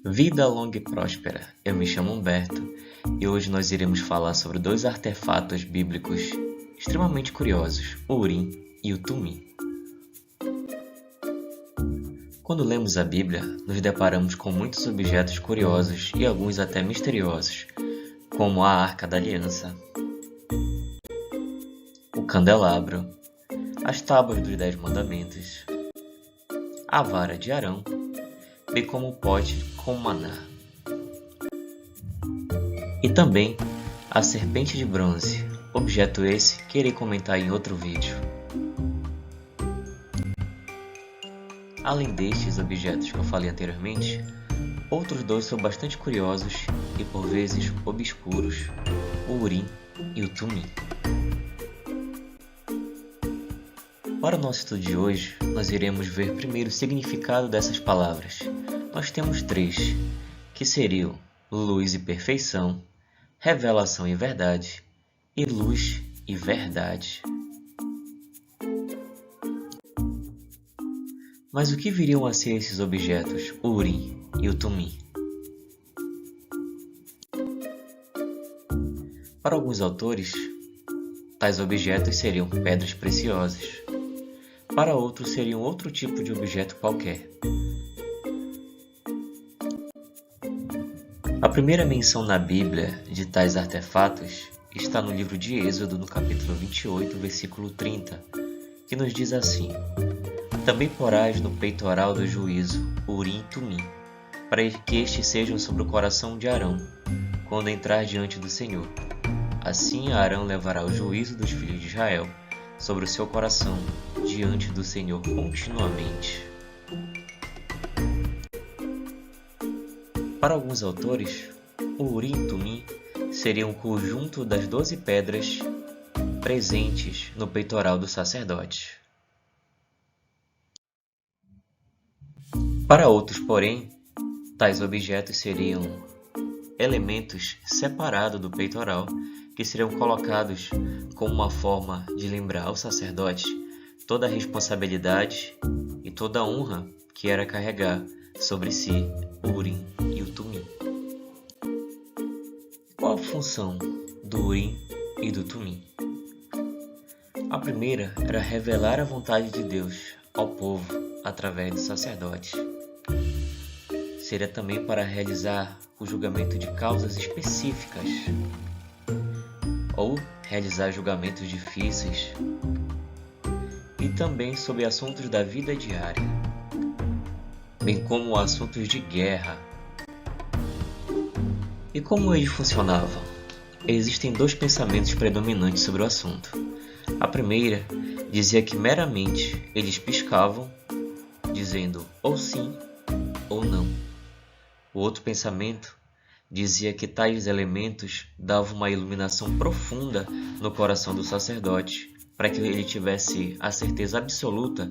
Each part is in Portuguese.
Vida longa e próspera. Eu me chamo Humberto e hoje nós iremos falar sobre dois artefatos bíblicos extremamente curiosos, o Urim e o Tumim. Quando lemos a Bíblia, nos deparamos com muitos objetos curiosos e alguns até misteriosos, como a Arca da Aliança, o candelabro, as tábuas dos 10 mandamentos, a vara de Arão, bem como o pote com maná. E também a serpente de bronze, objeto esse que irei comentar em outro vídeo. Além destes objetos que eu falei anteriormente, outros dois são bastante curiosos e por vezes obscuros, o Urim e o Tumim. Para o nosso estudo de hoje, nós iremos ver primeiro o significado dessas palavras. Nós temos três, que seriam luz e perfeição, revelação e verdade, e luz e verdade. Mas o que viriam a ser esses objetos, o Urim e o Tumim? Para alguns autores, tais objetos seriam pedras preciosas. Para outros, seriam outro tipo de objeto qualquer. A primeira menção na Bíblia de tais artefatos está no livro de Êxodo, no capítulo 28, versículo 30, que nos diz assim: Também porás no peitoral do juízo Urim e Tumim, para que estes sejam sobre o coração de Arão, quando entrar diante do Senhor. Assim Arão levará o juízo dos filhos de Israel sobre o seu coração diante do Senhor continuamente. Para alguns autores, o Urim e Tumim seriam um conjunto das 12 pedras presentes no peitoral do sacerdote. Para outros, porém, tais objetos seriam elementos separados do peitoral que seriam colocados como uma forma de lembrar ao sacerdote toda a responsabilidade e toda a honra que era carregar sobre si o Urim e o Tumim. Qual a função do Urim e do Tumim? A primeira era revelar a vontade de Deus ao povo através do sacerdote. Seria também para realizar o julgamento de causas específicas ou realizar julgamentos difíceis e também sobre assuntos da vida diária, bem como assuntos de guerra. E como eles funcionavam? Existem dois pensamentos predominantes sobre o assunto. A primeira dizia que meramente eles piscavam, dizendo ou sim ou não. O outro pensamento dizia que tais elementos davam uma iluminação profunda no coração do sacerdote, para que ele tivesse a certeza absoluta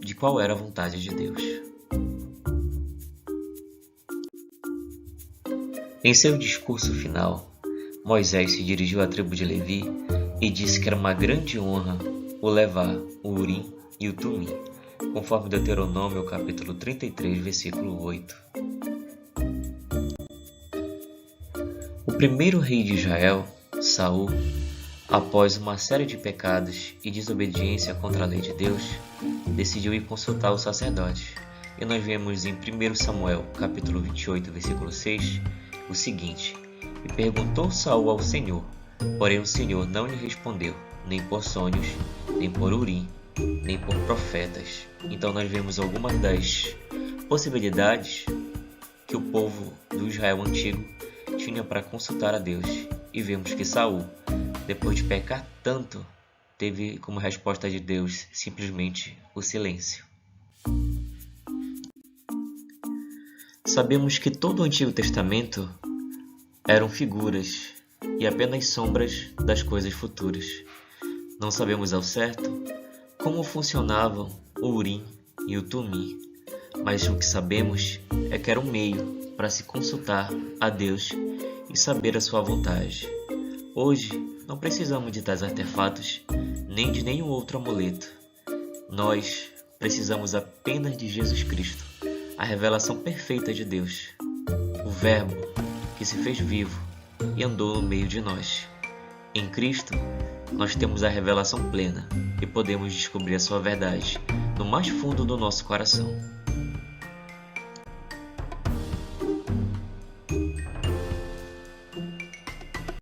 de qual era a vontade de Deus. Em seu discurso final, Moisés se dirigiu à tribo de Levi e disse que era uma grande honra o levar o Urim e o Tumim, conforme Deuteronômio capítulo 33, versículo 8. O primeiro rei de Israel, Saul, após uma série de pecados e desobediência contra a lei de Deus, decidiu ir consultar o sacerdote. E nós vemos em 1 Samuel, capítulo 28, versículo 6, o seguinte: E perguntou Saul ao Senhor, porém o Senhor não lhe respondeu, nem por sonhos, nem por Urim, nem por profetas. Então nós vemos algumas das possibilidades que o povo do Israel antigo tinha para consultar a Deus, e vemos que Saul, depois de pecar tanto, teve como resposta de Deus simplesmente o silêncio. Sabemos que todo o Antigo Testamento eram figuras e apenas sombras das coisas futuras. Não sabemos ao certo como funcionavam o Urim e o Tumim, mas o que sabemos é que era um meio para se consultar a Deus e saber a sua vontade. Hoje, não precisamos de tais artefatos, nem de nenhum outro amuleto. Nós precisamos apenas de Jesus Cristo, a revelação perfeita de Deus. Verbo, que se fez vivo e andou no meio de nós. Em Cristo, nós temos a revelação plena e podemos descobrir a sua verdade no mais fundo do nosso coração.